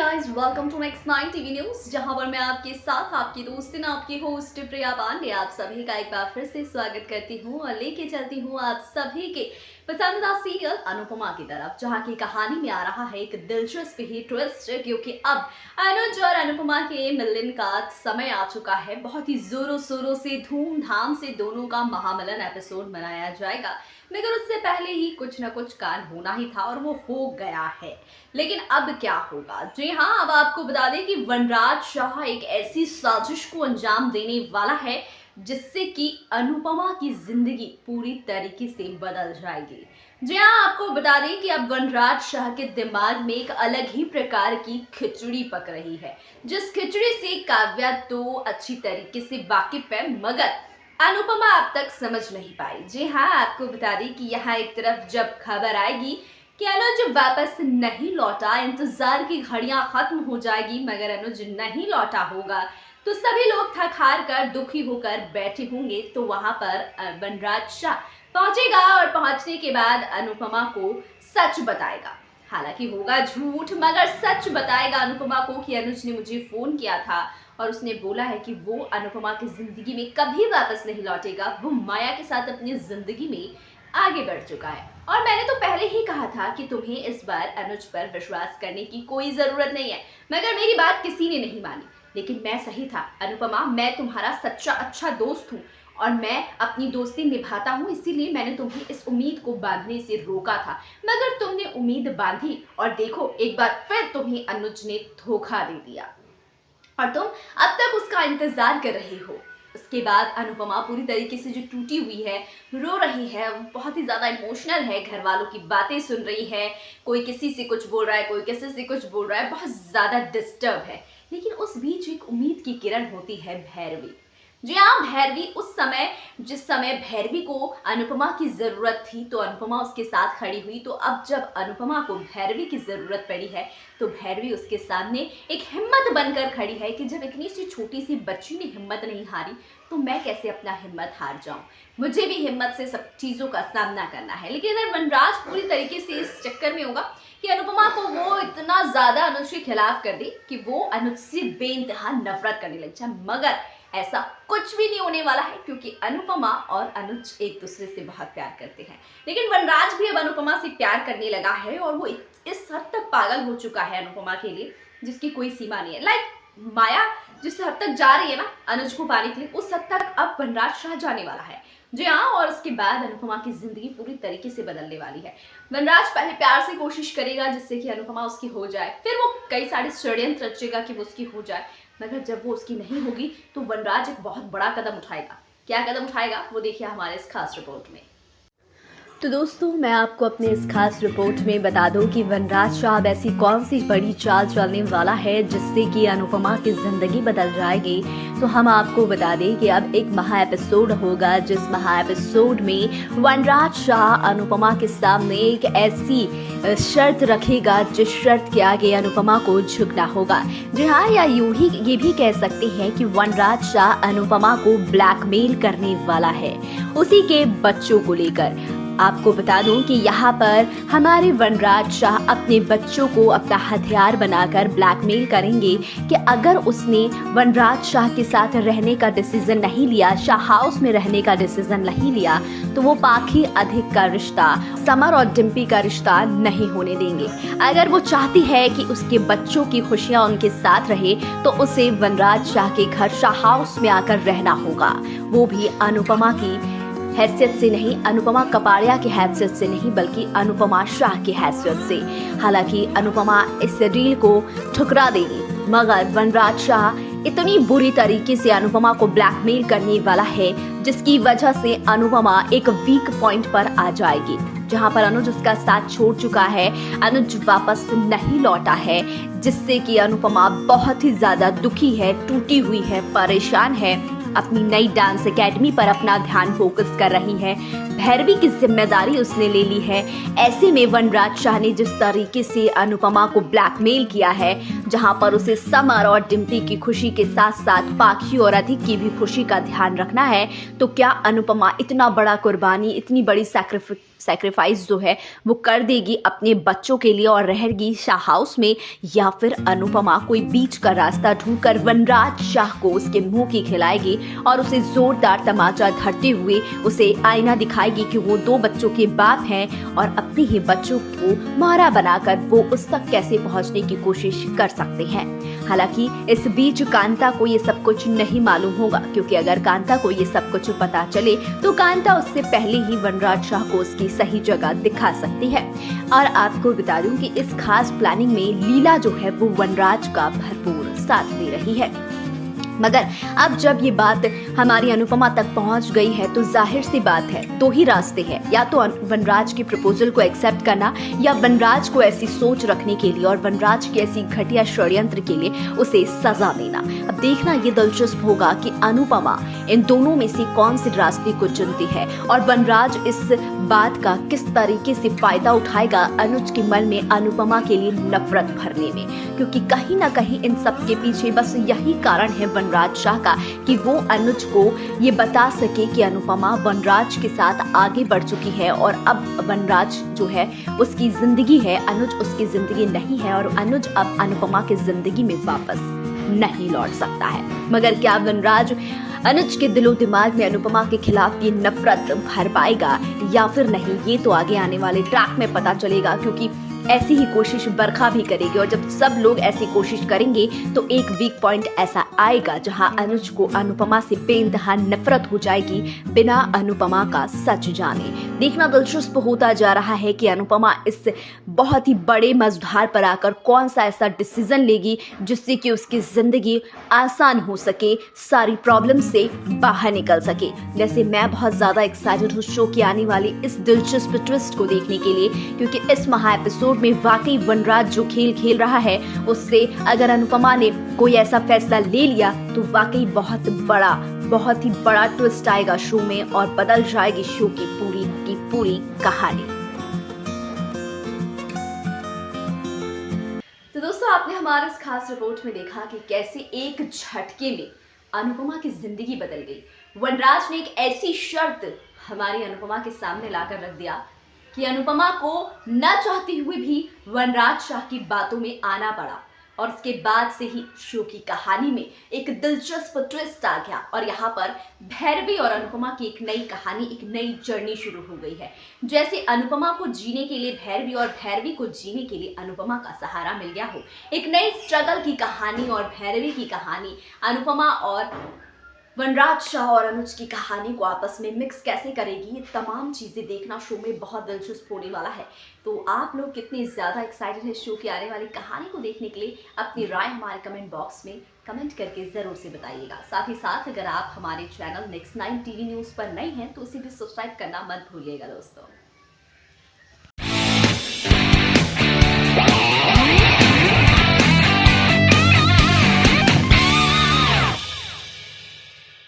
Guys, welcome to next 9 TV news, जहां पर मैं आपके साथ आपकी दोस्ती आपकी होस्ट प्रिया पांडे आप सभी का एक बार फिर से स्वागत करती हूं और लेके चलती हूं आप सभी के पसंदीदा सीरियल अनुपमा की तरफ, जहां की कहानी में आ रहा है एक दिलचस्प ही ट्विस्ट, क्योंकि अब अनुज और अनुपमा के मिलन का समय आ चुका है। बहुत ही जोरों शोरों से धूमधाम से दोनों का महामिलन एपिसोड मनाया जाएगा, मगर उससे पहले ही कुछ न कुछ कांड होना ही था और वो हो गया है। लेकिन अब क्या होगा? जी हाँ, अब आपको बता दें कि वनराज शाह एक ऐसी साजिश को अंजाम देने वाला है जिससे कि अनुपमा की जिंदगी पूरी तरीके से बदल जाएगी। जी हाँ, आपको बता दें कि अब वनराज शाह के दिमाग में एक अलग ही प्रकार की खिचड़ी पक रही है, जिस खिचड़ी से काव्या तो अच्छी तरीके से वाकिफ है, मगर अनुपमा अब तक समझ नहीं पाई। जी हाँ, आपको बता दें कि यहाँ एक तरफ जब खबर आएगी कि अनुज वापस नहीं लौटा, इंतजार की घड़ियां खत्म हो जाएगी, मगर अनुज नहीं लौटा होगा तो सभी लोग थक हार कर दुखी होकर बैठे होंगे। तो वहां पर वनराज शाह पहुंचेगा और पहुंचने के बाद अनुपमा को सच बताएगा। हालांकि होगा झूठ, मगर सच बताएगा अनुपमा को कि अनुज ने मुझे फोन किया था और उसने बोला है कि वो अनुपमा की जिंदगी में कभी वापस नहीं लौटेगा, वो माया के साथ अपनी जिंदगी में आगे बढ़ चुका है। और मैंने तो पहले ही कहा था कि तुम्हें इस बार अनुज पर विश्वास करने की कोई जरूरत नहीं है, मगर मेरी बात किसी ने नहीं मानी। लेकिन मैं सही था अनुपमा, मैं तुम्हारा सच्चा अच्छा दोस्त हूँ और मैं अपनी दोस्ती निभाता हूँ, इसीलिए मैंने तुम्हें इस उम्मीद को बांधने से रोका था, मगर तुमने उम्मीद बांधी और देखो एक बार फिर तुम्हें अनुज ने धोखा दे दिया और तुम अब तक उसका इंतजार कर रही हो। उसके बाद अनुपमा पूरी तरीके से जो टूटी हुई है, रो रही है, बहुत ही ज़्यादा इमोशनल है, घर वालों की बातें सुन रही है, कोई किसी से कुछ बोल रहा है, कोई किसी से कुछ बोल रहा है, बहुत ज़्यादा डिस्टर्ब है। लेकिन उस बीच एक उम्मीद की किरण होती है भैरवी। जी हाँ, भैरवी उस समय जिस समय भैरवी को अनुपमा की ज़रूरत थी तो अनुपमा उसके साथ खड़ी हुई, तो अब जब अनुपमा को भैरवी की ज़रूरत पड़ी है तो भैरवी उसके सामने एक हिम्मत बनकर खड़ी है कि जब इतनी सी छोटी सी बच्ची ने हिम्मत नहीं हारी तो मैं कैसे अपना हिम्मत हार जाऊं, मुझे भी हिम्मत से सब चीज़ों का सामना करना है। लेकिन इधर वनराज पूरी तरीके से इस चक्कर में होगा कि अनुपमा को वो इतना ज़्यादा अनुज के खिलाफ कर दे कि वो अनुज से बेइंतहा नफरत करने लग जाए, मगर ऐसा कुछ भी नहीं होने वाला है, क्योंकि अनुपमा और अनुज एक दूसरे से बहुत प्यार करते हैं। लेकिन वनराज भी अब अनुपमा से प्यार करने लगा है और वो इस हद तक पागल हो चुका है अनुपमा के लिए जिसकी कोई सीमा नहीं है। लाइक माया जिस हद तक जा रही है ना अनुज को पाने के लिए, उस हद तक अब वनराज शाह जाने वाला है। जी हाँ, और उसके बाद अनुपमा की जिंदगी पूरी तरीके से बदलने वाली है। वनराज पहले प्यार से कोशिश करेगा जिससे कि अनुपमा उसकी हो जाए, फिर वो कई सारे षड्यंत्र रचेगा कि वो उसकी हो जाए, मगर जब वो उसकी नहीं होगी तो वनराज एक बहुत बड़ा कदम उठाएगा। क्या कदम उठाएगा वो देखिए हमारे इस खास रिपोर्ट में। तो दोस्तों, मैं आपको अपने इस खास रिपोर्ट में बता दूं कि वनराज शाह अब ऐसी कौन सी बड़ी चाल चलने वाला है जिससे कि अनुपमा की जिंदगी बदल जाएगी। तो हम आपको बता दें कि अब एक महा एपिसोड होगा, जिस महा एपिसोड में वनराज शाह अनुपमा के सामने एक ऐसी शर्त रखेगा जिस शर्त के आगे अनुपमा को झुकना होगा। जी हाँ, या यूं ही ये भी कह सकते हैं कि वनराज शाह अनुपमा को ब्लैकमेल करने वाला है उसी के बच्चों को लेकर। आपको बता दूं कि यहाँ पर हमारे वनराज शाह अपने बच्चों को अपना हथियार बनाकर ब्लैकमेल करेंगे कि अगर उसने वनराज शाह के साथ रहने का डिसीजन नहीं लिया, शाह हाउस में रहने का डिसीजन नहीं लिया, तो वो पाखी अधिक का रिश्ता, समर और डिम्पी का रिश्ता नहीं होने देंगे। अगर वो चाहती है कि उसके बच्चों की खुशियाँ उनके साथ रहे तो उसे वनराज शाह के घर शाह हाउस में आकर रहना होगा, वो भी अनुपमा की हैसियत से नहीं, अनुपमा कपाड़िया की हैसियत से नहीं, बल्कि अनुपमा शाह की हैसियत से। हालांकि अनुपमा इस डील को ठुकरा देगी, मगर वनराज शाह इतनी बुरी तरीके से अनुपमा को ब्लैकमेल करने वाला है जिसकी वजह से अनुपमा एक वीक पॉइंट पर आ जाएगी, जहां पर अनुज उसका साथ छोड़ चुका है, अनुज वापस नहीं लौटा है, जिससे कि अनुपमा बहुत ही ज्यादा दुखी है, टूटी हुई है, परेशान है। अपनी नई डांस एकेडमी पर अपना ध्यान फोकस कर रही है। भैरवी की जिम्मेदारी उसने ले ली है। ऐसे में वनराज शाह ने जिस तरीके से अनुपमा को ब्लैकमेल किया है, जहां पर उसे समर और डिम्पी की खुशी के साथ साथ पाखी और अधिक की भी खुशी का ध्यान रखना है, तो क्या अनुपमा इतना बड़ा कुर्बानी, इतनी बड़ी सैक्रिफाइस जो है वो कर देगी अपने बच्चों के लिए और रहेगी शाह हाउस में, या फिर अनुपमा कोई बीच का रास्ता ढूंढकर वनराज शाह को उसके मुंह की खिलाएगी और उसे जोरदार तमाचा धरते हुए उसे आईना दिखाएगी कि वो 2 बच्चों के बाप हैं और अपने ही बच्चों को मारा बनाकर वो उस तक कैसे पहुंचने की कोशिश कर सकते हैं। हालांकि इस बीच कांता को ये सब कुछ नहीं मालूम होगा, क्योंकि अगर कांता को ये सब कुछ पता चले तो कांता उससे पहले ही वनराज शाह को उसकी सही जगह दिखा सकती है। और आपको बता दूं कि इस खास प्लानिंग में लीला जो है वो वनराज का भरपूर साथ दे रही है। मगर अब जब ये बात हमारी अनुपमा तक पहुंच गई है तो जाहिर सी बात है, 2 ही रास्ते हैं, या तो वनराज की प्रपोजल को एक्सेप्ट करना या वनराज को ऐसी सोच रखने के लिए और वनराज की ऐसी घटिया षड्यंत्र के लिए उसे सजा देना। अब देखना ये दिलचस्प होगा कि अनुपमा इन दोनों में से कौन से रास्ते को चुनती है और वनराज इस बात का किस तरीके से फायदा उठाएगा अनुज के मन में अनुपमा के लिए नफरत भरने में, क्योंकि कहीं ना कहीं इन सब के पीछे बस यही कारण है वनराज शाह का कि वो अनुज को ये बता सके कि अनुपमा वनराज के साथ आगे बढ़ चुकी है और अब वनराज जो है उसकी जिंदगी है, अनुज उसकी जिंदगी नहीं है और अनुज अब अनुपमा की जिंदगी में वापस नहीं लौट सकता है। मगर क्या वनराज अनुज के दिलो दिमाग में अनुपमा के खिलाफ ये नफरत भर पाएगा या फिर नहीं, ये तो आगे आने वाले ट्रैक में पता चलेगा, क्योंकि ऐसी ही कोशिश बरखा भी करेगी और जब सब लोग ऐसी कोशिश करेंगे तो एक वीक पॉइंट ऐसा आएगा जहां अनुज को अनुपमा से बेइंतहा नफरत हो जाएगी बिना अनुपमा का सच जाने। देखना दिलचस्प होता जा रहा है कि अनुपमा इस बहुत ही बड़े मझधार पर आकर कौन सा ऐसा डिसीजन लेगी जिससे कि उसकी जिंदगी आसान हो सके, सारी प्रॉब्लम से बाहर निकल सके। जैसे मैं बहुत ज्यादा एक्साइटेड हूँ शो की आने वाली इस दिलचस्प ट्विस्ट को देखने के लिए, क्योंकि इस महा एपिसोड में वाकई वनराज जो खेल खेल रहा है उससे अगर अनुपमा ने कोई ऐसा फैसला ले लिया तो वाकई बहुत ही बड़ा ट्विस्ट आएगा शो में और बदल जाएगी शो की पूरी कहानी। तो दोस्तों, आपने हमारे इस खास रिपोर्ट में देखा कि कैसे एक झटके में अनुपमा की जिंदगी बदल गई। वनराज ने एक ऐसी शर्त हमारी अनुपमा के सामने लाकर रख दिया कि अनुपमा को न चाहती हुई भी वनराज शाह की बातों में आना पड़ा और उसके बाद से ही शो की कहानी में एक दिलचस्प ट्विस्ट आ गया और यहाँ पर भैरवी और अनुपमा की एक नई कहानी, एक नई जर्नी शुरू हो गई है। जैसे अनुपमा को जीने के लिए भैरवी और भैरवी को जीने के लिए अनुपमा का सहारा मिल गया हो। एक नई स्ट्रगल की कहानी और भैरवी की कहानी, अनुपमा और वनराज शाह और अनुज की कहानी को आपस में मिक्स कैसे करेगी, ये तमाम चीज़ें देखना शो में बहुत दिलचस्प होने वाला है। तो आप लोग कितने ज़्यादा एक्साइटेड हैं शो की आने वाली कहानी को देखने के लिए? अपनी राय हमारे कमेंट बॉक्स में कमेंट करके ज़रूर से बताइएगा। साथ ही साथ अगर आप हमारे चैनल नेक्स्ट 9 टीवी न्यूज़ पर नए हैं तो उसे भी सब्सक्राइब करना मत भूलिएगा दोस्तों।